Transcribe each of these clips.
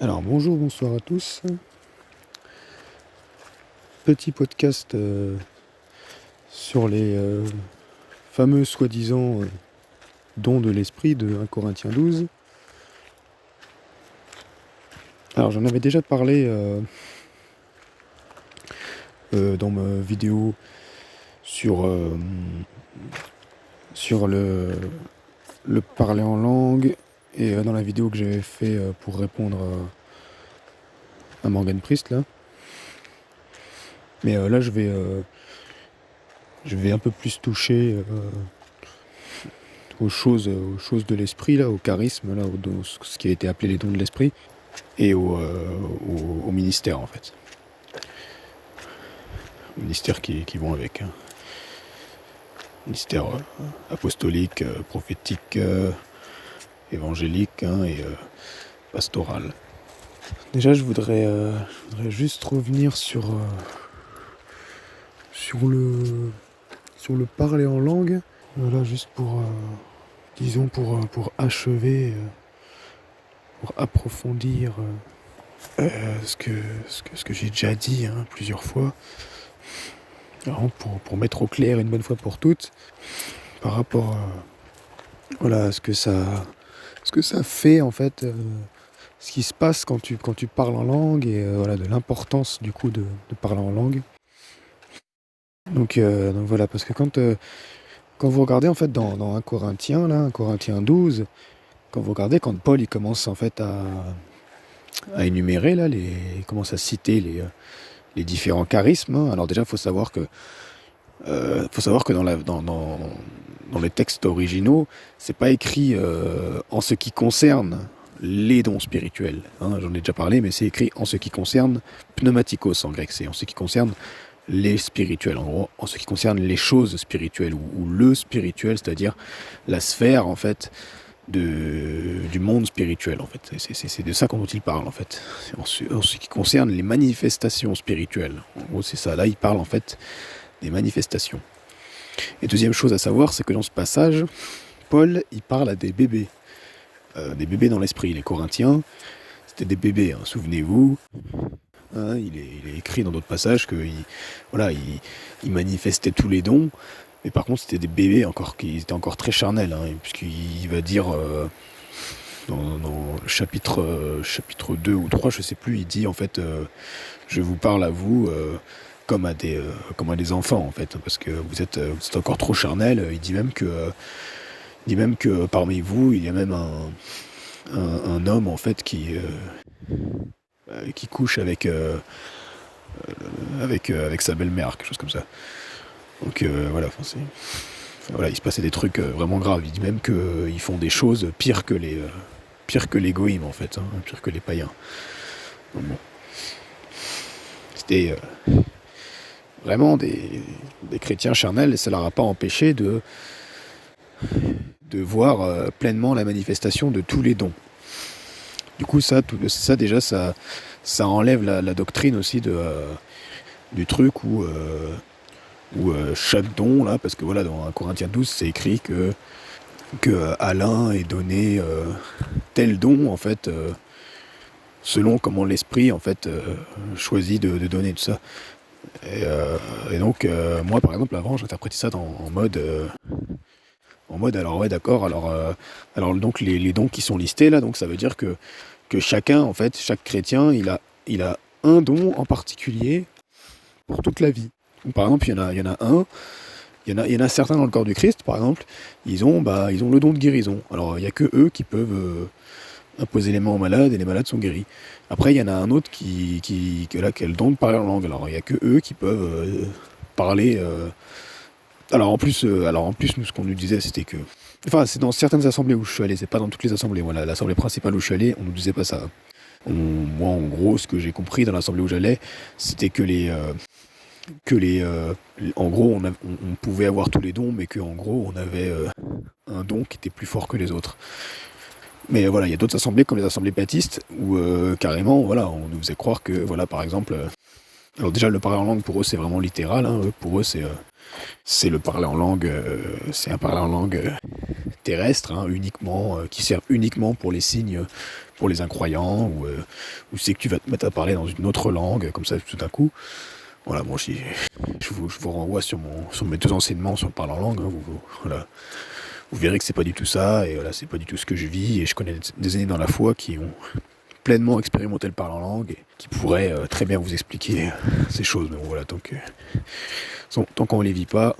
Alors bonjour, bonsoir à tous. Petit podcast sur les fameux soi-disant dons de l'esprit de 1 Corinthiens 12. Alors j'en avais déjà parlé dans ma vidéo sur le parler en langue et dans la vidéo que j'avais fait pour répondre à Morgan Priest là. Mais là je vais un peu plus toucher aux choses de l'esprit, là, au charisme, là, ce qui a été appelé les dons de l'esprit, et au ministère en fait. Aux ministères qui vont avec. Ministère apostolique, prophétique, évangélique et pastoral. Déjà je voudrais juste revenir sur le parler en langue. Voilà, juste pour achever, pour approfondir ce que j'ai déjà dit plusieurs fois. Alors, pour mettre au clair une bonne fois pour toutes, par rapport à ce que ça fait en fait, ce qui se passe quand tu parles en langue et de l'importance du coup de parler en langue. Donc voilà, parce que quand vous regardez en fait dans 1 Corinthiens, là, 1 Corinthiens 12, quand vous regardez, quand Paul il commence en fait à énumérer, là, il commence à citer les différents charismes. Alors déjà, il faut savoir que dans les textes originaux, c'est pas écrit en ce qui concerne les dons spirituels. J'en ai déjà parlé, mais c'est écrit en ce qui concerne pneumatikos en grec, c'est en ce qui concerne les spirituels, en gros, en ce qui concerne les choses spirituelles, ou le spirituel, c'est-à-dire la sphère, en fait, du monde spirituel, en fait. C'est de ça dont il parle, en fait. En ce qui concerne les manifestations spirituelles. En gros, c'est ça. Là, il parle, en fait, des manifestations. Et deuxième chose à savoir, c'est que dans ce passage, Paul, il parle à des bébés dans l'esprit. Les Corinthiens, c'était des bébés, souvenez-vous. Il est écrit dans d'autres passages qu'il manifestait tous les dons, mais par contre c'était des bébés qui étaient encore très charnels, puisqu'il va dire dans le chapitre 2 ou 3, je sais plus, il dit en fait je vous parle à vous comme à des enfants en fait, parce que vous êtes encore trop charnels. Il dit même que parmi vous il y a même un homme en fait qui couche avec sa belle-mère, quelque chose comme ça. Donc voilà, il se passait des trucs vraiment graves. Il dit même qu'ils font des choses pires que les goïms en fait, pires que les païens. Donc bon, c'était vraiment des chrétiens charnels, et ça leur a pas empêché de voir pleinement la manifestation de tous les dons. Du coup, ça déjà, ça enlève la doctrine aussi du truc où chaque don, là, parce que voilà, dans 1 Corinthiens 12, c'est écrit que Alain est donné tel don, en fait, selon comment l'esprit, en fait, choisit de donner tout ça. Et donc, moi, par exemple, avant, j'interprétais ça en mode, alors ouais, d'accord, alors donc les dons qui sont listés, là, donc ça veut dire que chacun, en fait, chaque chrétien, il a un don en particulier pour toute la vie. Donc, par exemple, il y en a un, il y en a certains dans le corps du Christ, par exemple, ils ont le don de guérison. Alors, il n'y a que eux qui peuvent imposer les mains aux malades, et les malades sont guéris. Après, il y en a un autre qui a le don de parler en langue. Alors, il n'y a que eux qui peuvent parler. Alors en plus, nous, ce qu'on nous disait, c'était que... Enfin, c'est dans certaines assemblées où je suis allé, c'est pas dans toutes les assemblées. Voilà, l'assemblée principale où je suis allé, on nous disait pas ça. Moi, en gros, ce que j'ai compris dans l'assemblée où j'allais, c'était que en gros, on pouvait avoir tous les dons, mais qu'en gros, on avait un don qui était plus fort que les autres. Mais voilà, il y a d'autres assemblées, comme les assemblées baptistes, où carrément, voilà, on nous faisait croire que, voilà, par exemple... alors déjà, le parler en langue, pour eux, c'est vraiment littéral. Pour eux, c'est le parler en langue, c'est un parler en langue terrestre, uniquement, qui sert uniquement pour les signes pour les incroyants, ou c'est que tu vas te mettre à parler dans une autre langue, comme ça tout d'un coup. Voilà, bon, je vous renvoie sur mes 2 enseignements sur le parler en langue, hein, voilà. Vous verrez que c'est pas du tout ça, et voilà, c'est pas du tout ce que je vis, et je connais des aînés dans la foi qui ont pleinement expérimenté le parler en langue, et qui pourraient très bien vous expliquer ces choses, mais bon, voilà, tant qu'on les vit pas,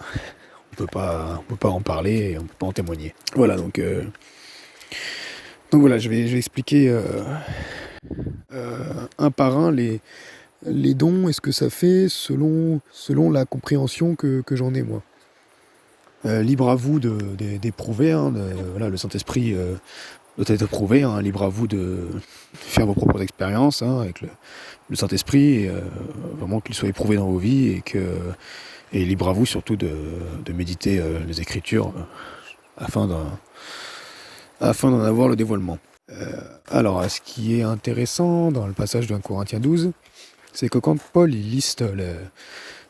on peut pas en parler, et on peut pas en témoigner. Voilà, donc voilà, je vais expliquer un par un les dons et ce que ça fait selon la compréhension que j'en ai moi. Libre à vous d'éprouver, hein, voilà, le Saint-Esprit doit être éprouvé, hein, libre à vous de faire vos propres expériences, hein, avec le Saint-Esprit, et, vraiment qu'il soit éprouvé dans vos vies, et libre à vous surtout de méditer les Écritures afin d'en avoir le dévoilement. Alors, ce qui est intéressant dans le passage de 1 Corinthiens 12, c'est que quand Paul il liste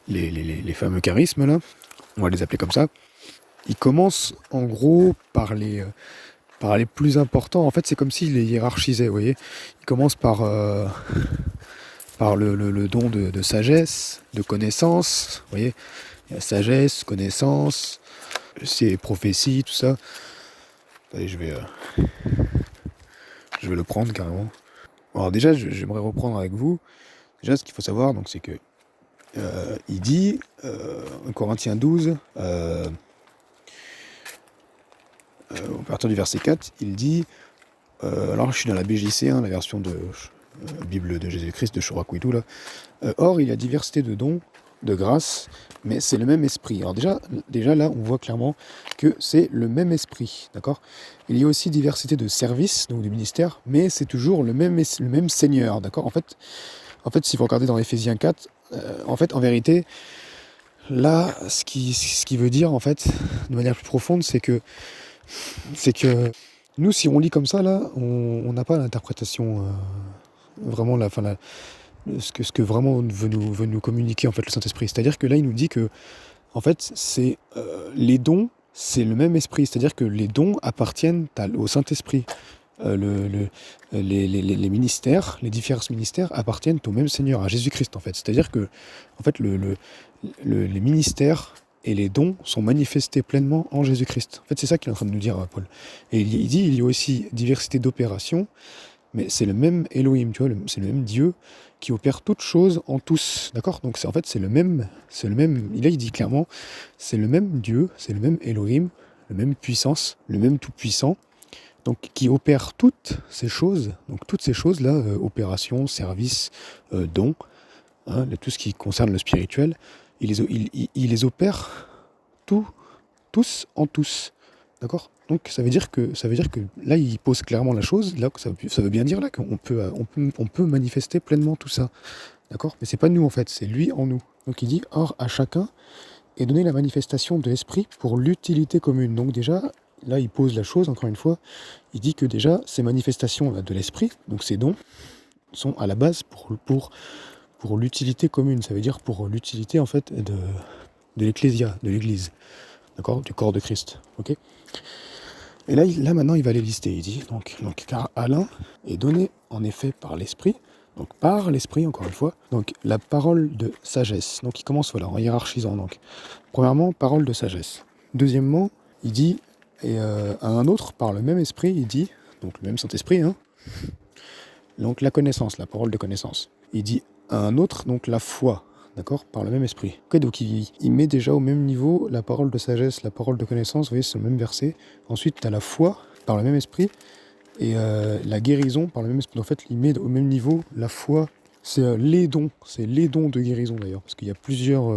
les fameux charismes, là, on va les appeler comme ça, il commence en gros par les plus importants. En fait, c'est comme s'il les hiérarchisait, vous voyez. Il commence par le don de sagesse, de connaissance, vous voyez. Il y a sagesse, connaissance, c'est prophétie, tout ça. Allez, je vais le prendre carrément. Alors déjà, j'aimerais reprendre avec vous. Déjà, ce qu'il faut savoir, donc, c'est que il dit, en Corinthiens 12, à partir du verset 4, il dit, alors je suis dans la BJC, hein, la version de Bible de Jésus-Christ de Chorakuitou, là. Or, il y a diversité de dons, de grâces, mais c'est le même esprit. Alors déjà là, on voit clairement que c'est le même esprit, d'accord ? Il y a aussi diversité de services, donc de ministères, mais c'est toujours le même Seigneur, d'accord ? En fait, si vous regardez dans Éphésiens 4, en vérité, là, ce qui veut dire, en fait, de manière plus profonde, c'est que nous, si on lit comme ça, là, on n'a pas l'interprétation vraiment ce que vraiment veut nous communiquer, en fait, le Saint-Esprit. C'est-à-dire que là, il nous dit que, en fait, c'est les dons, c'est le même esprit. C'est-à-dire que les dons appartiennent au Saint-Esprit. Les ministères, les différents ministères appartiennent au même Seigneur, à Jésus-Christ, en fait. C'est-à-dire que, en fait, les ministères et les dons sont manifestés pleinement en Jésus-Christ. En fait, c'est ça qu'il est en train de nous dire, Paul. Et il dit, il y a aussi diversité d'opérations, mais c'est le même Elohim, tu vois, c'est le même Dieu qui opère toutes choses en tous, d'accord ? Donc c'est le même, là il dit clairement, c'est le même Dieu, c'est le même Elohim, le même puissance, le même tout-puissant, donc qui opère toutes ces choses, donc toutes ces choses-là, opérations, services, dons, hein, tout ce qui concerne le spirituel, il les opère tous en tous. D'accord ? Donc ça veut dire que là il pose clairement la chose, là ça veut bien dire là qu'on peut manifester pleinement tout ça. D'accord ? Mais c'est pas nous en fait, c'est lui en nous. Donc il dit or à chacun est donné la manifestation de l'esprit pour l'utilité commune. Donc déjà là il pose la chose encore une fois, il dit que déjà ces manifestations là, de l'esprit, donc ces dons sont à la base pour l'utilité commune, ça veut dire pour l'utilité en fait de l'ecclésia, de l'église. D'accord ? Du corps de Christ. Ok ? Et là maintenant il va les lister. Il dit donc car Alain est donné en effet par l'esprit, donc par l'esprit encore une fois, donc la parole de sagesse. Donc il commence voilà en hiérarchisant. Donc premièrement parole de sagesse. Deuxièmement il dit et à un autre par le même esprit il dit donc le même Saint-Esprit hein. Donc la connaissance, la parole de connaissance. Il dit à un autre donc la foi. D'accord ? Par le même esprit. Ok, donc il met déjà au même niveau la parole de sagesse, la parole de connaissance, vous voyez, c'est le même verset. Ensuite, tu as la foi par le même esprit et la guérison par le même esprit. En fait, il met au même niveau la foi, c'est les dons de guérison d'ailleurs, parce qu'il y a plusieurs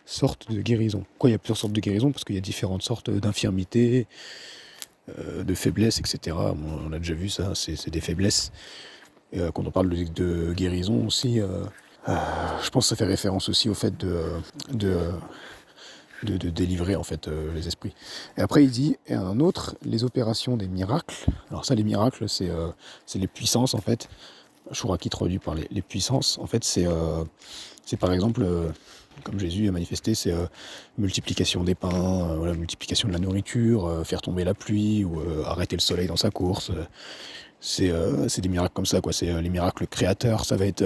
sortes de guérison. Pourquoi il y a plusieurs sortes de guérison ? Parce qu'il y a différentes sortes d'infirmités, de faiblesses, etc. Bon, on a déjà vu ça, c'est des faiblesses. Et quand on parle de guérison aussi... je pense que ça fait référence aussi au fait de délivrer en fait les esprits. Et après il dit et un autre les opérations des miracles. Alors ça les miracles c'est les puissances en fait. Chouraki traduit par les puissances. En fait c'est par exemple comme Jésus a manifesté c'est multiplication des pains, voilà, multiplication de la nourriture, faire tomber la pluie ou arrêter le soleil dans sa course. C'est des miracles comme ça, quoi. C'est les miracles créateurs. Ça va être,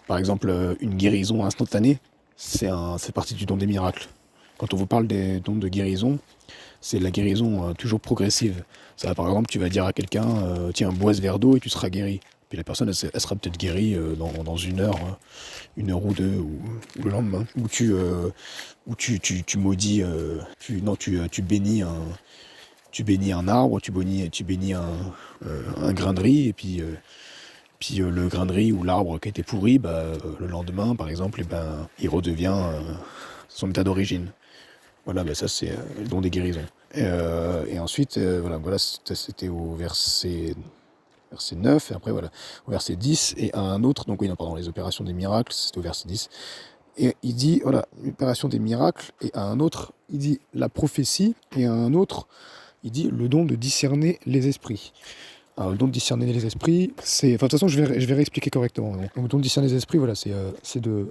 par exemple, une guérison instantanée. C'est partie du don des miracles. Quand on vous parle des dons de guérison, c'est la guérison toujours progressive. Ça, par exemple, tu vas dire à quelqu'un, tiens, bois ce verre d'eau et tu seras guéri. Puis la personne, elle sera peut-être guérie dans une heure ou deux, ou le lendemain. Ou tu maudis, tu bénis un arbre, tu bénis un grain de riz, et puis le grain de riz ou l'arbre qui était pourri, le lendemain, par exemple, il redevient son état d'origine. Voilà, ça c'est le don des guérisons. Et ensuite, voilà, c'était au verset 9, et après voilà, au verset 10, et à un autre, donc oui, non, pardon, les opérations des miracles, c'était au verset 10, et il dit, voilà, l'opération des miracles, et à un autre, il dit la prophétie, et à un autre, il dit le don de discerner les esprits. Alors, le don de discerner les esprits, c'est... Enfin, de toute façon, je vais réexpliquer correctement. Donc, le don de discerner les esprits, voilà, c'est de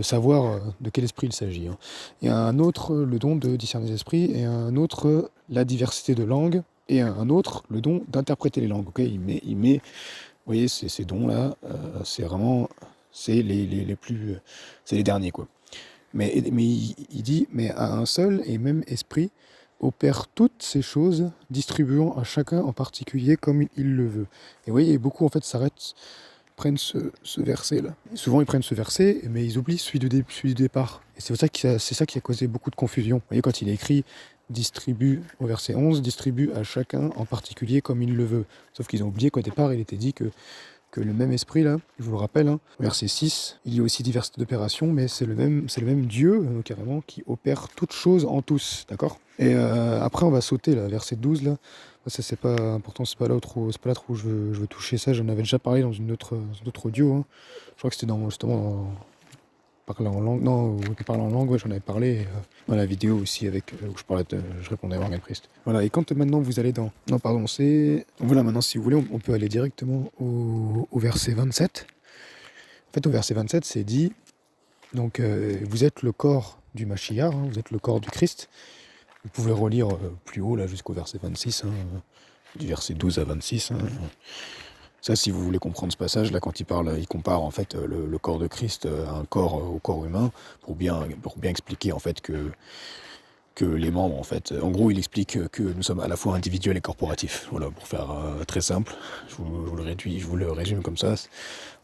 savoir de quel esprit il s'agit. Hein. Et un autre, le don de discerner les esprits, et un autre, la diversité de langues, et un autre, le don d'interpréter les langues. Okay, il met, vous voyez, ces dons-là, c'est vraiment... C'est les plus... c'est les derniers, quoi. Mais il dit, mais à un seul et même esprit, opère toutes ces choses, distribuant à chacun en particulier comme il le veut. Et vous voyez, beaucoup en fait s'arrêtent, prennent ce verset-là. Et souvent ils prennent ce verset, mais ils oublient celui du départ. Et c'est ça qui a causé beaucoup de confusion. Vous voyez, quand il est écrit distribue, au verset 11, distribue à chacun en particulier comme il le veut. Sauf qu'ils ont oublié qu'au départ il était dit que le même esprit, là, je vous le rappelle, hein, verset 6, il y a aussi diversité d'opérations, mais c'est le même Dieu, carrément, qui opère toutes choses en tous, d'accord. Et après, on va sauter, là, verset 12, là. Ça, c'est pas important, c'est pas là où je veux toucher ça. J'en avais déjà parlé dans une autre audio, hein. Je crois que c'était justement parler en langue, non, parler en langue, ouais, j'en avais parlé dans la vidéo aussi avec où je répondais à Morgan Priest. Voilà, et quand maintenant vous allez dans, non pardon, c'est, voilà, maintenant si vous voulez, on peut aller directement au verset 27. En fait, au verset 27, c'est dit, donc vous êtes le corps du Mashiach, hein, vous êtes le corps du Christ. Vous pouvez relire plus haut là jusqu'au verset 26, hein, du verset 12 à 26. Hein. Ça, si vous voulez comprendre ce passage, là, quand il compare en fait le corps de Christ à un corps au corps humain, pour bien expliquer en fait que les membres, en fait, en gros, il explique que nous sommes à la fois individuels et corporatifs. Voilà, pour faire très simple, je vous le résume comme ça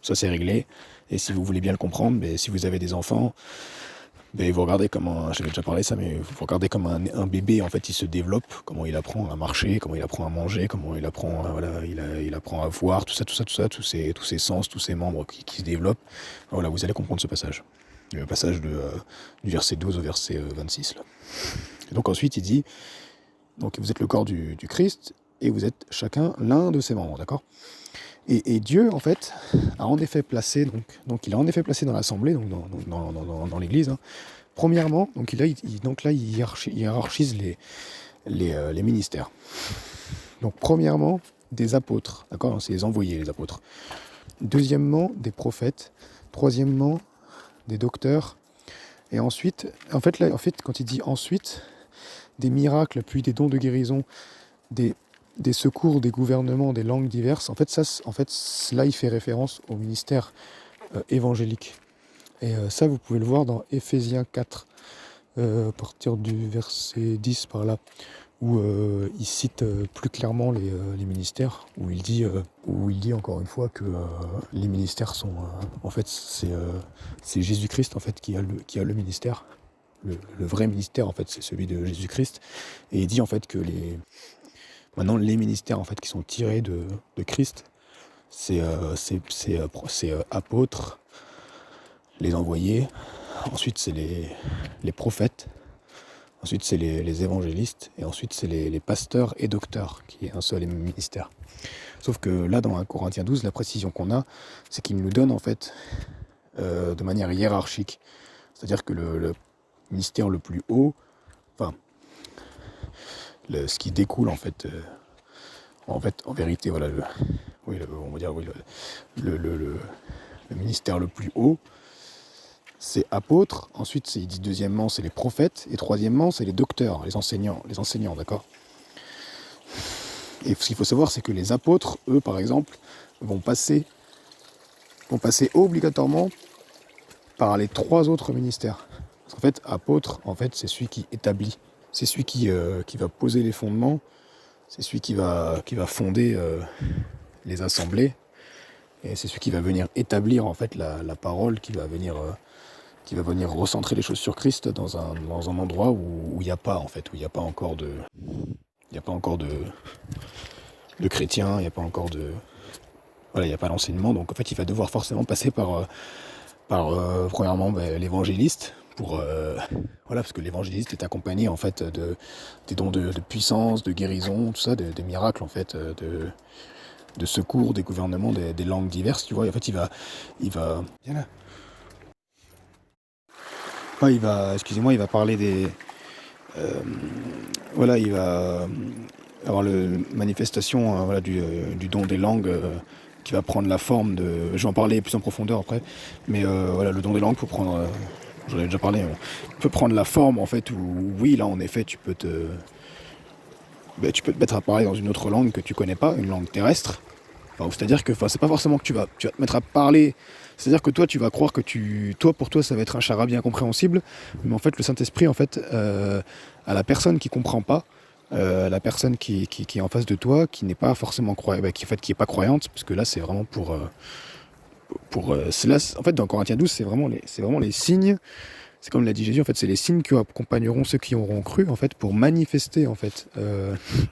c'est réglé. Et si vous voulez bien le comprendre, si vous avez des enfants, vous regardez comment, j'avais déjà parlé de ça, mais vous regardez comme un bébé, en fait, il se développe, comment il apprend à marcher, comment il apprend à manger, comment il apprend, il apprend à voir, tout ça, tous ses sens, tous ses membres qui se développent. Voilà, vous allez comprendre ce passage. Le passage du verset 12 au verset 26, là. Et donc ensuite, il dit, donc vous êtes le corps du Christ, et vous êtes chacun l'un de ses membres, d'accord ? Et Dieu, en fait, a en effet placé, donc il a en effet placé dans l'assemblée, donc dans l'église, hein, premièrement, donc il hiérarchise les ministères. Donc premièrement, des apôtres, d'accord, c'est les envoyés, les apôtres. Deuxièmement, des prophètes. Troisièmement, des docteurs. Et ensuite, en fait, quand il dit ensuite, des miracles, puis des dons de guérison, des secours, des gouvernements, des langues diverses. En fait, là, il fait référence au ministère évangélique. Et ça, vous pouvez le voir dans Éphésiens 4, à partir du verset 10 par là, où il cite plus clairement les ministères, où il dit encore une fois que les ministères sont, en fait, c'est Jésus-Christ en fait qui a le ministère. Le vrai ministère, en fait, c'est celui de Jésus-Christ. Et il dit en fait que maintenant, les ministères en fait qui sont tirés de Christ, c'est apôtres, les envoyés. Ensuite, c'est les prophètes. Ensuite, c'est les évangélistes. Et ensuite, c'est les pasteurs et docteurs, qui est un seul et même ministère. Sauf que là, dans 1 Corinthiens 12, la précision qu'on a, c'est qu'il nous donne en fait de manière hiérarchique. C'est-à-dire que le ministère le plus haut, enfin, ce qui découle en fait, en vérité, voilà, on va dire, le ministère le plus haut, c'est apôtres. Ensuite, il dit deuxièmement, c'est les prophètes, et troisièmement, c'est les docteurs, les enseignants, d'accord. Et ce qu'il faut savoir, c'est que les apôtres, eux, par exemple, vont passer obligatoirement par les 3 autres ministères. Parce qu'en fait, apôtre, en fait, c'est celui qui établit. C'est celui qui va poser les fondements. C'est celui qui va fonder les assemblées. Et c'est celui qui va venir établir, en fait, la parole, qui va venir recentrer les choses sur Christ dans un endroit où il n'y a pas, en fait, où il n'y a pas encore de... Il n'y a pas encore de chrétiens, il n'y a pas encore de... Voilà, il n'y a pas d'enseignement, donc en fait il va devoir forcément passer par premièrement l'évangéliste, voilà, parce que l'évangéliste est accompagné en fait des dons de puissance, de guérison, tout ça, des miracles en fait, de secours, des gouvernements, des langues diverses, tu vois, et en fait il va... Viens là. Ouais, il va parler des... voilà, il va avoir la manifestation voilà, du don des langues qui va prendre la forme de... Je vais en parler plus en profondeur après, mais voilà, le don des langues peut prendre... j'en ai déjà parlé, peut prendre la forme en fait où, oui, là en effet, tu peux te mettre à parler dans une autre langue que tu connais pas, une langue terrestre. Enfin, c'est-à-dire que c'est pas forcément que tu vas te mettre à parler, c'est-à-dire que toi tu vas croire que pour toi ça va être un charabia incompréhensible, mais en fait le Saint-Esprit en fait à la personne qui comprend pas, la personne qui est en face de toi, qui n'est pas forcément croyante, qui est pas croyante, parce que là c'est vraiment c'est là, en fait dans Corinthiens 12 c'est vraiment les signes. C'est comme l'a dit Jésus, en fait, c'est les signes qui accompagneront ceux qui auront cru, en fait, pour manifester, en fait,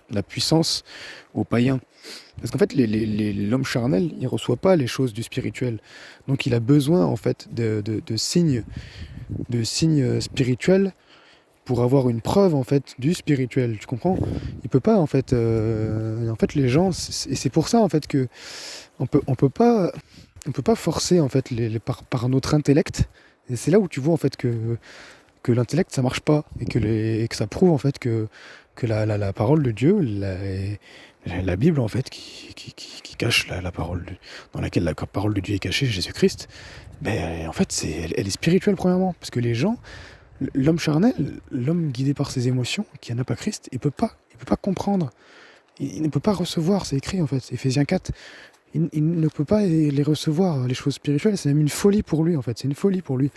la puissance aux païens. Parce qu'en fait, l'homme charnel, il ne reçoit pas les choses du spirituel. Donc, il a besoin, en fait, de signes spirituels pour avoir une preuve, en fait, du spirituel. Tu comprends? Il peut pas, en fait, les gens, et c'est pour ça, en fait, que on peut pas forcer, en fait, par notre intellect. Et c'est là où tu vois en fait que l'intellect ça marche pas et que ça prouve en fait que la parole de Dieu, la Bible en fait qui cache la parole dans laquelle la parole de Dieu est cachée, Jésus-Christ, en fait elle est spirituelle premièrement, parce que les gens, l'homme charnel, l'homme guidé par ses émotions, qui n'a pas Christ, il peut pas comprendre, il ne peut pas recevoir, c'est écrit en fait, Éphésiens 4. Il ne peut pas les recevoir, les choses spirituelles, c'est même une folie pour lui en fait, c'est une folie pour lui.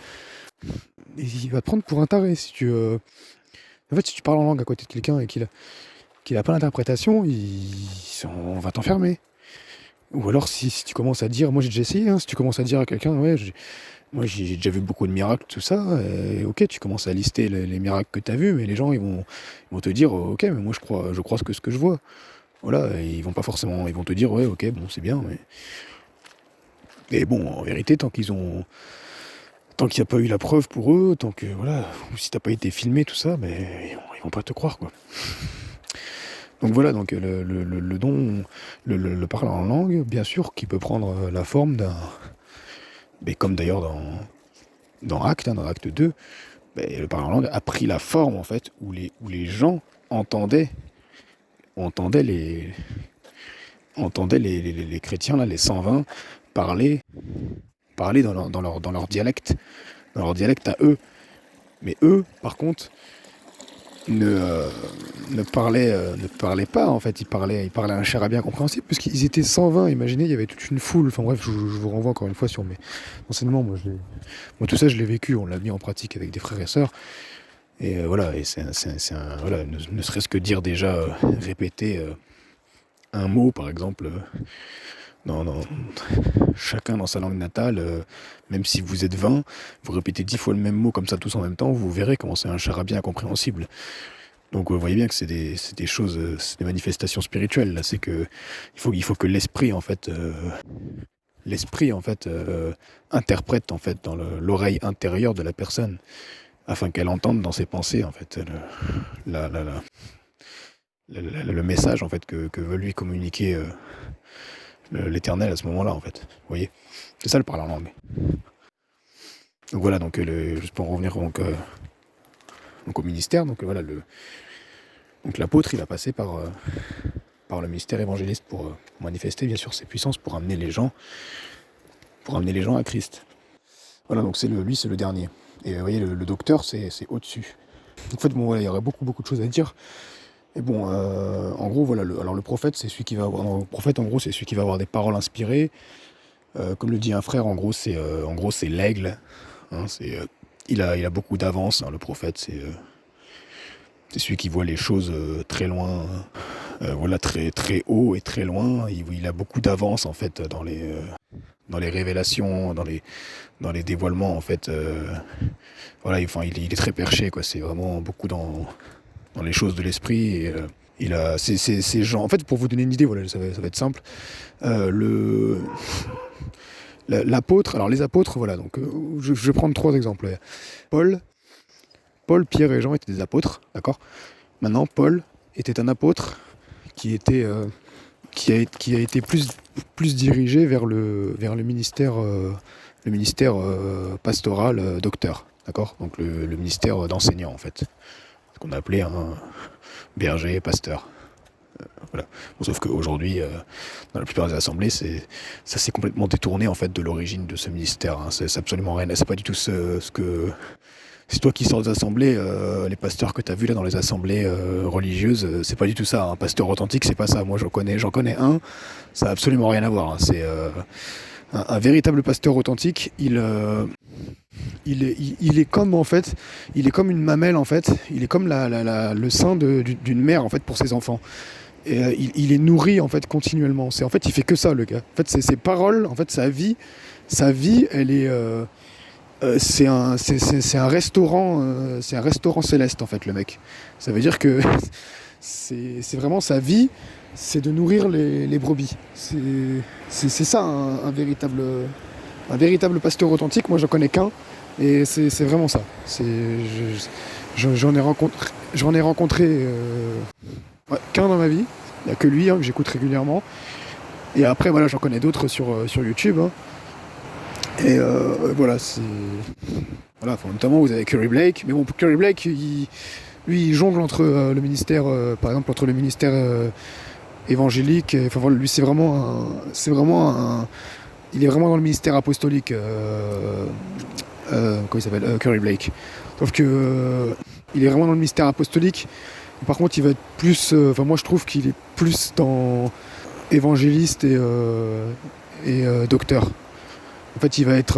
Et il va te prendre pour un taré si tu... En fait, si tu parles en langue à côté de quelqu'un et qu'il a pas l'interprétation, on va t'enfermer. Ou alors si tu commences à dire, moi j'ai déjà essayé, si tu commences à dire à quelqu'un, ouais, moi j'ai déjà vu beaucoup de miracles, tout ça, et ok, tu commences à lister les miracles que tu as vus, mais les gens ils vont te dire, ok, mais moi je crois ce que je vois. Voilà, et ils vont pas forcément, ils vont te dire, ouais, ok, bon, c'est bien, mais... Et bon, en vérité, tant qu'il n'y a pas eu la preuve pour eux, tant que, voilà, ou si t'as pas été filmé, tout ça, ils vont pas te croire, quoi. Donc voilà, donc le don, le parler en langue, bien sûr, qui peut prendre la forme d'un... Mais comme d'ailleurs dans Acte 2, le parler en langue a pris la forme, en fait, où les gens entendaient les chrétiens, là, les 120, parler dans leur dialecte à eux. Mais eux, par contre, ne parlaient pas, en fait. Ils parlaient un charabia compréhensible, puisqu'ils étaient 120, imaginez, il y avait toute une foule. Enfin bref, je vous renvoie encore une fois sur mes enseignements. Moi, tout ça, je l'ai vécu, on l'a mis en pratique avec des frères et sœurs. Et voilà, et voilà, ne serait-ce que dire déjà, répéter un mot, par exemple, chacun dans sa langue natale, même si vous êtes 20, vous répétez 10 fois le même mot comme ça tous en même temps, vous verrez comment c'est un charabia incompréhensible. Donc vous voyez bien que c'est des choses, c'est des manifestations spirituelles. Là, c'est que il faut que l'esprit en fait, interprète en fait dans l'oreille intérieure de la personne, afin qu'elle entende dans ses pensées en fait le message en fait que veut lui communiquer l'Éternel à ce moment-là en fait. Vous voyez, c'est ça le parler en langue. Donc voilà, donc juste pour en revenir donc au ministère, donc voilà, donc l'apôtre il va passer par le ministère évangéliste pour manifester bien sûr ses puissances, pour amener les gens à Christ. Voilà, donc lui c'est le dernier. Et vous voyez, le docteur c'est au-dessus. En fait bon voilà, il y aurait beaucoup de choses à dire, Et bon, en gros, voilà, alors le prophète, c'est celui qui va avoir, non, le prophète, en gros, c'est celui qui va avoir des paroles inspirées. Comme le dit un frère, en gros, c'est l'aigle. Hein, il a beaucoup d'avance, hein, le prophète, c'est celui qui voit les choses très loin, voilà, très, très haut et très loin. Il a beaucoup d'avance, en fait, dans les révélations, dans les dévoilements, en fait. Voilà, enfin, il est très perché, quoi. C'est vraiment beaucoup dans les choses de l'esprit. Et, il a ces gens. En fait, pour vous donner une idée, voilà, ça va être simple. Le L'apôtre, alors les apôtres, voilà, donc je vais prendre 3 exemples. Paul, Pierre et Jean étaient des apôtres, d'accord. Maintenant, Paul était un apôtre qui a été plus dirigé vers le ministère, pastoral, docteur, d'accord. Donc le ministère d'enseignant, en fait, ce qu'on a appelé un berger, pasteur. Voilà. Bon, sauf qu'aujourd'hui, dans la plupart des assemblées, ça s'est complètement détourné, en fait, de l'origine de ce ministère. Hein. C'est absolument rien. C'est pas du tout ce que. C'est toi qui sors des assemblées, les pasteurs que tu as vus là dans les assemblées religieuses, c'est pas du tout ça. Un pasteur authentique, c'est pas ça. Moi, j'en connais un, ça a absolument rien à voir. Hein. C'est un véritable pasteur authentique. Il est comme, en fait, il est comme une mamelle, en fait. Il est comme le sein d'une mère, en fait, pour ses enfants. Et il est nourri, en fait, continuellement. En fait, il fait que ça, le gars. En fait, ses paroles, en fait, sa vie, elle est. C'est un restaurant, céleste, en fait, le mec. Ça veut dire que c'est vraiment sa vie, c'est de nourrir les brebis. C'est ça, un véritable pasteur authentique. Moi, j'en connais qu'un, et c'est vraiment ça. J'en ai rencontré ouais, qu'un dans ma vie. Il n'y a que lui, hein, que j'écoute régulièrement. Et après, voilà, j'en connais d'autres sur YouTube. Hein. Et voilà, voilà, notamment vous avez Curry Blake, mais bon, Curry Blake, lui, il jongle entre le ministère, par exemple, entre le ministère évangélique, enfin voilà, lui, il est vraiment dans le ministère apostolique, comment il s'appelle, Curry Blake. Sauf que il est vraiment dans le ministère apostolique. Par contre, il va être plus, enfin moi, je trouve qu'il est plus dans évangéliste et docteur. En fait, il va être,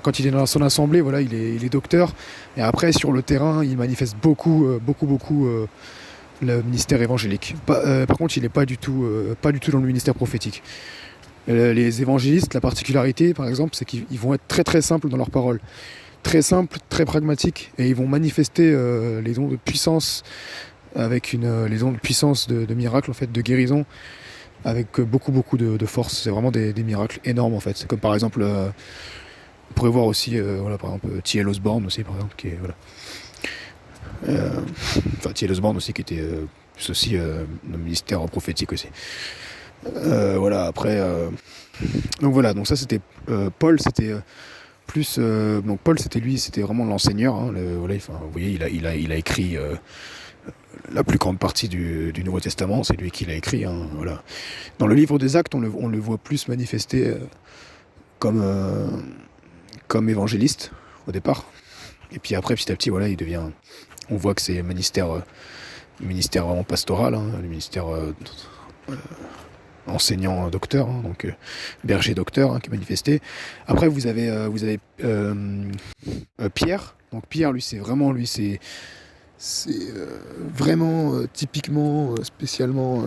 quand il est dans son assemblée, voilà, il est docteur. Et après, sur le terrain, il manifeste beaucoup le ministère évangélique. Par contre, il n'est pas du tout dans le ministère prophétique. Les évangélistes, la particularité, par exemple, c'est qu'ils vont être très très simples dans leurs paroles. Très simples, très pragmatiques. Et ils vont manifester les dons de puissance, avec les dons de puissance de miracle, en fait, de guérison, avec beaucoup de force. C'est vraiment des miracles énormes, en fait. C'est comme par exemple, on pourrait voir aussi, voilà, par exemple, T.L. Osborne aussi, par exemple, qui est, voilà. Enfin, T.L. Osborne aussi, qui était plus aussi dans le ministère prophétique aussi. Voilà, après... donc voilà, donc ça c'était... Paul, c'était plus... donc Paul, c'était vraiment l'enseigneur. Hein, voilà, enfin, vous voyez, il a écrit... la plus grande partie du Nouveau Testament, c'est lui qui l'a écrit. Hein, voilà. Dans le livre des Actes, on le voit plus manifester comme évangéliste au départ. Et puis après, petit à petit, voilà, on voit que c'est un ministère vraiment pastoral, hein, le ministère enseignant docteur, hein, donc berger docteur, hein, qui est manifesté. Après, vous avez Pierre. Donc Pierre, c'est vraiment typiquement, spécialement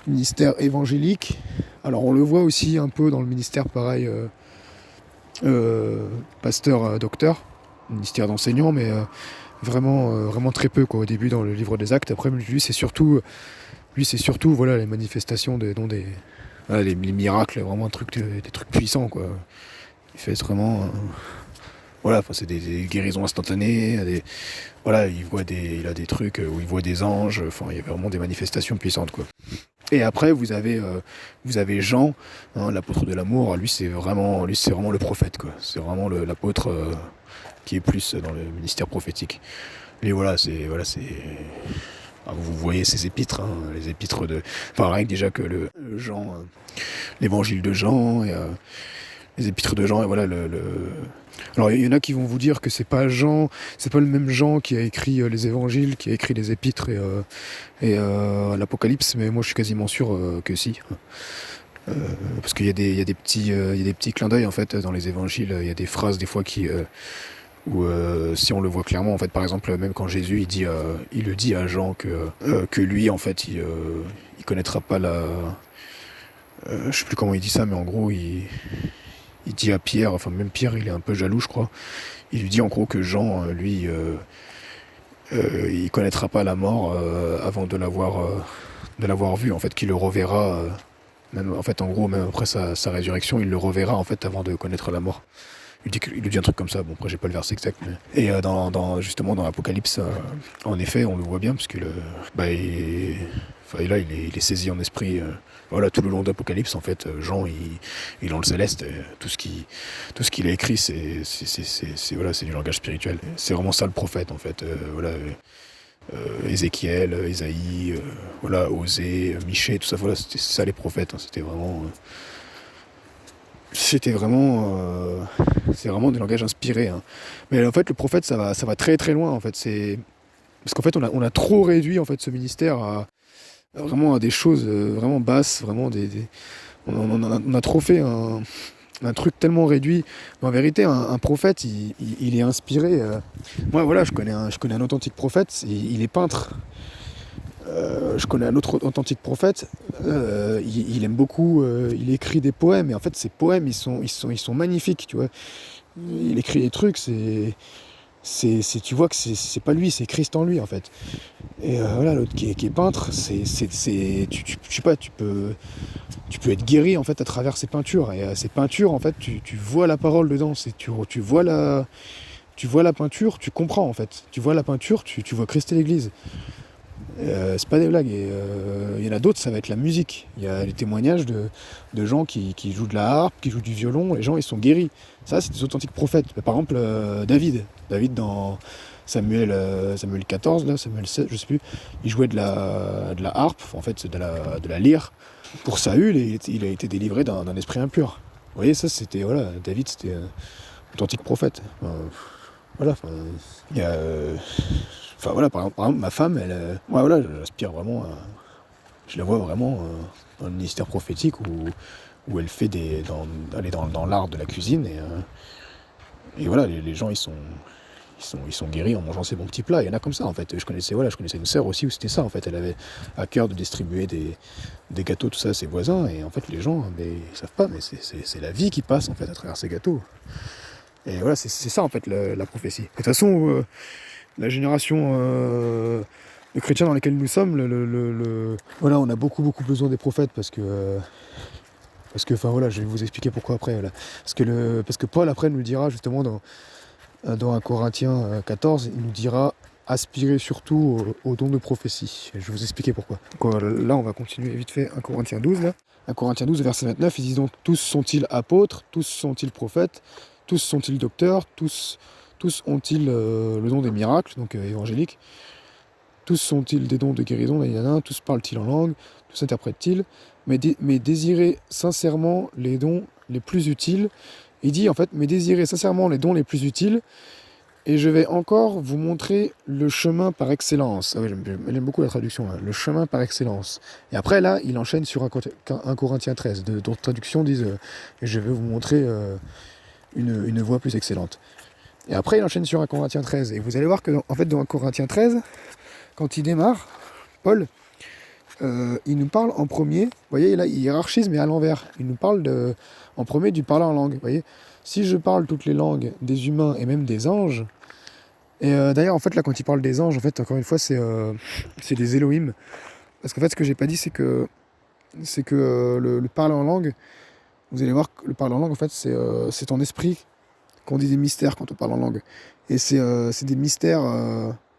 ministère évangélique. Alors on le voit aussi un peu dans le ministère pareil, pasteur, docteur, ministère d'enseignant, mais vraiment très peu, quoi, au début dans le livre des Actes. Après, lui c'est surtout voilà, les manifestations voilà, les miracles, vraiment des trucs puissants, quoi. Il fait vraiment... voilà, c'est des guérisons instantanées, voilà, il a des trucs où il voit des anges, enfin, il y a vraiment des manifestations puissantes, quoi. Et après, vous avez Jean, hein, l'apôtre de l'amour. Lui, c'est vraiment le prophète, quoi. C'est vraiment l'apôtre qui est plus dans le ministère prophétique. Et voilà, vous voyez ces épîtres, hein, les épîtres de... Enfin, rien que déjà que Jean, l'évangile de Jean, et les épîtres de Jean, et voilà Alors il y en a qui vont vous dire que c'est pas Jean, c'est pas le même Jean qui a écrit les évangiles, qui a écrit les épîtres et l'Apocalypse, mais moi je suis quasiment sûr que si. Parce qu'il y a des petits clins d'œil en fait dans les évangiles, il y a des phrases des fois où si on le voit clairement en fait, par exemple même quand Jésus il le dit à Jean que lui en fait il connaîtra pas je sais plus comment il dit ça, mais en gros il dit à Pierre, enfin même Pierre il est un peu jaloux je crois, il lui dit en gros que Jean lui il connaîtra pas la mort avant de l'avoir vu en fait, qu'il le reverra même en fait en gros même après sa résurrection il le reverra en fait avant de connaître la mort. Il lui dit un truc comme ça, bon après j'ai pas le verset exact. Et justement dans l'Apocalypse, en effet on le voit bien parce que là il est saisi en esprit. Voilà, tout le long d'Apocalypse en fait, Jean il est dans le céleste. Tout ce qu'il a écrit c'est du langage spirituel. C'est vraiment ça le prophète en fait. Ézéchiel, Ésaïe, voilà, Osée, Michée, tout ça, voilà, c'était ça les prophètes. Hein, c'est vraiment des langages inspirés. Hein. Mais en fait, le prophète, ça va très très loin. En fait, parce qu'en fait, on a trop réduit en fait ce ministère vraiment à des choses vraiment basses, vraiment on a trop fait un truc tellement réduit. Mais en vérité, un prophète, il est inspiré. Moi, voilà, je connais un authentique prophète. Il est peintre. Je connais un autre authentique prophète, il aime beaucoup, il écrit des poèmes, et en fait ces poèmes ils sont magnifiques, tu vois. Il écrit des trucs, tu vois que c'est pas lui, c'est Christ en lui en fait. Et voilà, l'autre qui est peintre, je sais pas, tu peux être guéri en fait à travers ses peintures, et ces peintures en fait tu vois la parole dedans, tu vois la peinture, tu comprends en fait, tu vois la peinture, tu vois Christ et l'Église. C'est pas des blagues. Et il y en a d'autres, ça va être la musique. Il y a les témoignages de gens qui jouent de la harpe, qui jouent du violon. Les gens, ils sont guéris. Ça, c'est des authentiques prophètes. Par exemple, David dans Samuel 14, là, Samuel 16, je sais plus, il jouait de la harpe, en fait, c'est de la lyre. Pour Saül, il a été délivré d'un esprit impur. Vous voyez, ça, voilà, David, c'était un authentique prophète. Voilà, il y a... Enfin voilà, par exemple, ma femme, elle, ouais, voilà, j'aspire vraiment, je la vois vraiment dans le ministère prophétique où elle fait elle est dans l'art de la cuisine et voilà, les gens ils sont guéris en mangeant ces bons petits plats. Il y en a comme ça en fait. Je connaissais une sœur aussi où c'était ça en fait. Elle avait à cœur de distribuer des gâteaux tout ça à ses voisins et en fait les gens, mais ils savent pas, mais c'est la vie qui passe en fait à travers ces gâteaux. Et voilà, c'est ça en fait la prophétie. Et de toute façon. La génération de chrétiens dans laquelle nous sommes, voilà, on a beaucoup besoin des prophètes parce que, enfin voilà, je vais vous expliquer pourquoi après. Voilà. Parce que Paul après nous le dira justement dans 1 Corinthiens 14, il nous dira aspirer surtout au don de prophétie. Je vais vous expliquer pourquoi. Donc, là, on va continuer vite fait 1 Corinthiens 12. Là. 1 Corinthiens 12, verset 29, ils disent donc tous sont-ils apôtres, tous sont-ils prophètes, tous sont-ils docteurs, tous ont-ils le don des miracles, donc évangéliques, tous ont-ils des dons de guérison, tous parlent-ils en langue, tous interprètent-ils, mais désirez sincèrement les dons les plus utiles. Il dit en fait, mais désirez sincèrement les dons les plus utiles, et je vais encore vous montrer le chemin par excellence. Ah oui, j'aime beaucoup la traduction, là. Le chemin par excellence. Et après là, il enchaîne sur 1 Corinthiens 13, d'autres traductions disent, je vais vous montrer une voie plus excellente. Et après, il enchaîne sur 1 Corinthiens 13. Et vous allez voir que en fait, dans 1 Corinthiens 13, quand il démarre, Paul, il nous parle en premier, vous voyez, là, il hiérarchise, mais à l'envers. Il nous parle en premier du parler en langue. Vous voyez, si je parle toutes les langues des humains et même des anges, et d'ailleurs, en fait, là, quand il parle des anges, en fait, encore une fois, c'est des Elohim. Parce qu'en fait, ce que j'ai pas dit, c'est que le parler en langue, vous allez voir que le parler en langue, en fait, c'est ton esprit. Qu'on dit des mystères quand on parle en langue. Et c'est des mystères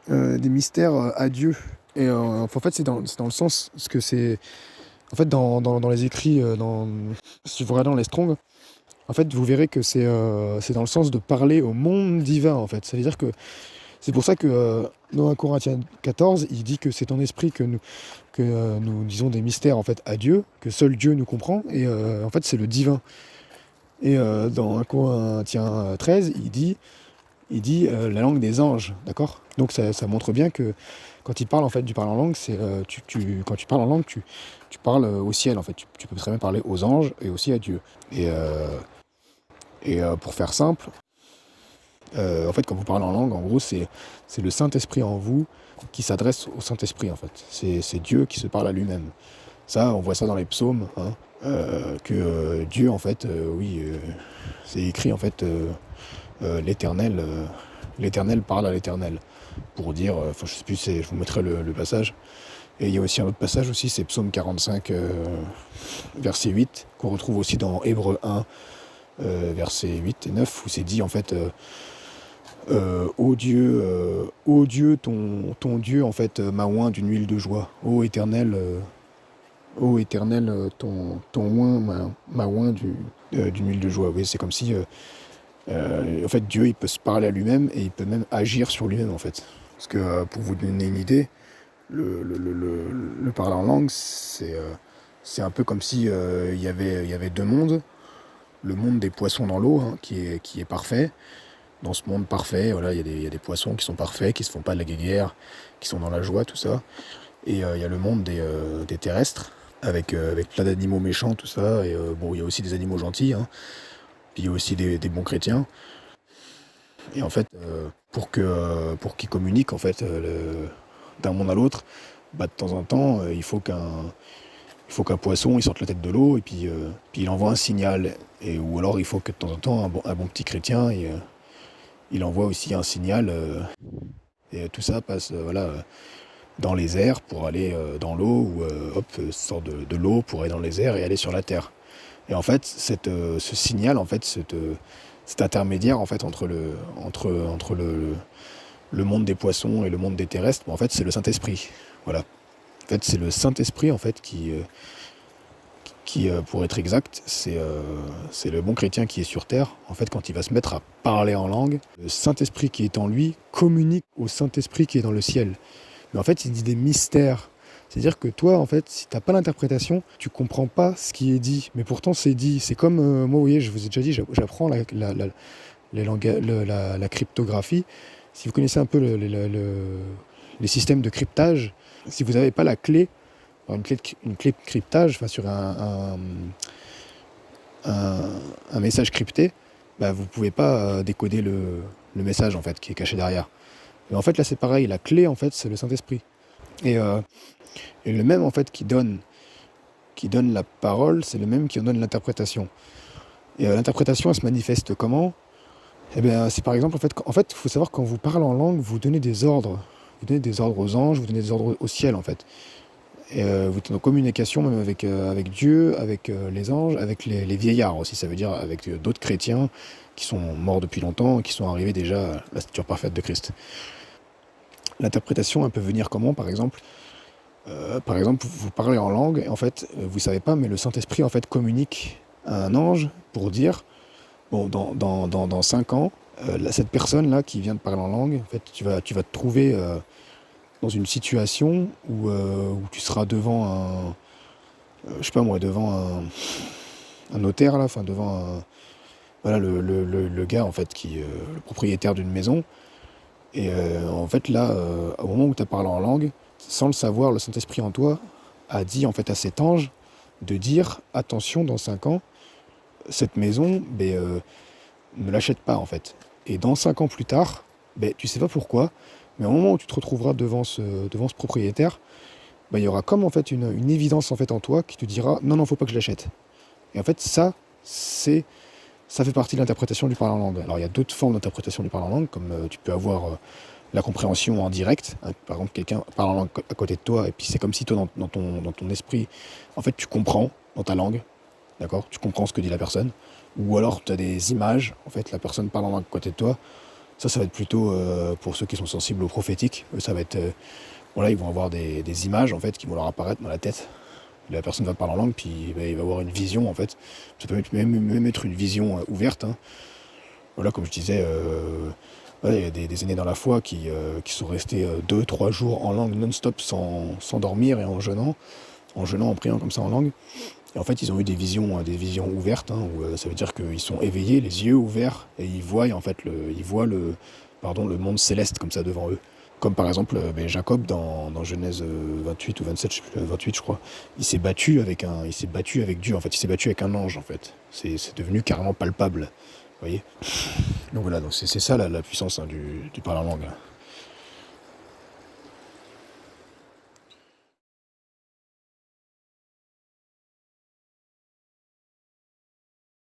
à Dieu. Et en fait, c'est dans le sens, parce que c'est... En fait, dans les écrits, si vous regardez dans les Strong, en fait, vous verrez que c'est dans le sens de parler au monde divin, en fait. Ça veut dire que... C'est pour ça que dans 1 Corinthiens 14, il dit que c'est ton esprit que nous disons des mystères, en fait, à Dieu, que seul Dieu nous comprend, et en fait, c'est le divin. Et dans 1 Corinthiens 13, la langue des anges, d'accord? Donc ça montre bien que quand il parle en fait du parler en langue, c'est quand tu parles en langue, tu parles au ciel en fait. Tu peux très bien parler aux anges et aussi à Dieu. Et pour faire simple, en fait, quand vous parlez en langue, en gros, c'est le Saint-Esprit en vous qui s'adresse au Saint-Esprit, en fait. C'est Dieu qui se parle à lui-même. Ça, on voit ça dans les psaumes, hein, que Dieu, en fait, oui, c'est écrit, en fait, l'Éternel parle à l'Éternel. Pour dire, enfin, je sais plus, je vous mettrai le passage. Et il y a aussi un autre passage aussi, c'est Psaume 45, verset 8, qu'on retrouve aussi dans Hébreux 1, versets 8 et 9, où c'est dit, en fait... ô Dieu, ton Dieu, en fait, m'a oint d'une huile de joie. Ô Éternel, ton oint m'a oint d'une huile de joie. Oui, c'est comme si, en fait, Dieu, il peut se parler à lui-même et il peut même agir sur lui-même, en fait. Parce que, pour vous donner une idée, le parler en langue, c'est un peu comme si il y avait deux mondes. Le monde des poissons dans l'eau, hein, qui est parfait. Dans ce monde parfait, voilà, il y a des poissons qui sont parfaits, qui se font pas de la guéguerre, qui sont dans la joie, tout ça. Et il y a le monde des terrestres, avec plein d'animaux méchants, tout ça. Et bon, il y a aussi des animaux gentils, hein. Puis il y a aussi des bons chrétiens. Et en fait, pour qu'ils communiquent en fait d'un monde à l'autre, bah, de temps en temps, il faut qu'un poisson il sorte la tête de l'eau et puis il envoie un signal. Ou alors il faut que de temps en temps un bon petit chrétien il envoie aussi un signal. Et tout ça passe voilà, dans les airs pour aller dans l'eau, ou hop, sort de l'eau pour aller dans les airs et aller sur la terre. Et en fait, ce signal, en fait, cet intermédiaire en fait, entre le monde des poissons et le monde des terrestres, en fait, c'est le Saint-Esprit. Voilà. En fait, c'est le Saint-Esprit en fait, qui pour être exact, c'est le bon chrétien qui est sur terre. En fait, quand il va se mettre à parler en langue, le Saint-Esprit qui est en lui communique au Saint-Esprit qui est dans le ciel. Mais en fait, il dit des mystères. C'est-à-dire que toi, en fait, si tu n'as pas l'interprétation, tu comprends pas ce qui est dit. Mais pourtant, c'est dit. C'est comme, moi, vous voyez, je vous ai déjà dit, j'apprends la cryptographie. Si vous connaissez un peu les systèmes de cryptage, si vous n'avez pas la clé, une clé de cryptage, enfin, sur un message crypté, bah, vous ne pouvez pas décoder le message en fait, qui est caché derrière. Mais en fait, là, c'est pareil. La clé, en fait, c'est le Saint-Esprit. Et le même, en fait, qui donne la parole, c'est le même qui en donne l'interprétation. Et l'interprétation, elle se manifeste comment? Eh bien, c'est par exemple, en fait, il faut savoir, quand vous parlez en langue, vous donnez des ordres. Vous donnez des ordres aux anges, vous donnez des ordres au ciel, en fait. Et vous êtes en communication même avec Dieu, avec les anges, avec les vieillards aussi. Ça veut dire avec d'autres chrétiens qui sont morts depuis longtemps et qui sont arrivés déjà à la stature parfaite de Christ. L'interprétation, elle peut venir comment, par exemple? Vous parlez en langue, et en fait, vous savez pas, mais le Saint-Esprit, en fait, communique à un ange pour dire, bon, dans 5 ans, cette personne-là qui vient de parler en langue, en fait, tu vas te trouver dans une situation où tu seras devant je sais pas moi, devant un notaire, là, enfin, devant voilà, le gars, en fait, le propriétaire d'une maison. Et en fait, là, au moment où tu as parlé en langue, sans le savoir, le Saint-Esprit en toi a dit en fait à cet ange de dire attention, dans 5 ans, cette maison, ne l'achète pas en fait. Et dans 5 ans plus tard, tu sais pas pourquoi, mais au moment où tu te retrouveras devant ce propriétaire, il y aura comme en fait une évidence en fait en toi qui te dira non, non, faut pas que je l'achète. Et en fait, ça fait partie de l'interprétation du parler en langue. Alors il y a d'autres formes d'interprétation du parler en langue, comme tu peux avoir la compréhension en direct. Hein. Par exemple, quelqu'un parle en langue à côté de toi, et puis c'est comme si toi, dans ton esprit, en fait, tu comprends dans ta langue, d'accord? Tu comprends ce que dit la personne. Ou alors tu as des images, en fait, la personne parle en langue à côté de toi. Ça va être plutôt pour ceux qui sont sensibles au prophétique. Ça va être, voilà, ils vont avoir des images, en fait, qui vont leur apparaître dans la tête. La personne va parler en langue, puis il va avoir une vision, en fait. Ça peut même être une vision ouverte. Hein. Voilà, comme je disais, il y a des aînés dans la foi qui sont restés 2-3 jours en langue non-stop sans dormir et en jeûnant, en priant comme ça en langue. Et en fait, ils ont eu des visions ouvertes, hein, où ça veut dire qu'ils sont éveillés, les yeux ouverts, et ils voient en fait le monde céleste comme ça devant eux. Comme par exemple Jacob dans Genèse 28 ou 27, je sais plus, 28 je crois, il s'est battu avec Dieu, en fait, il s'est battu avec un ange en fait. C'est devenu carrément palpable, vous voyez. Donc voilà, donc c'est ça la puissance, hein, du parler en langue. Là.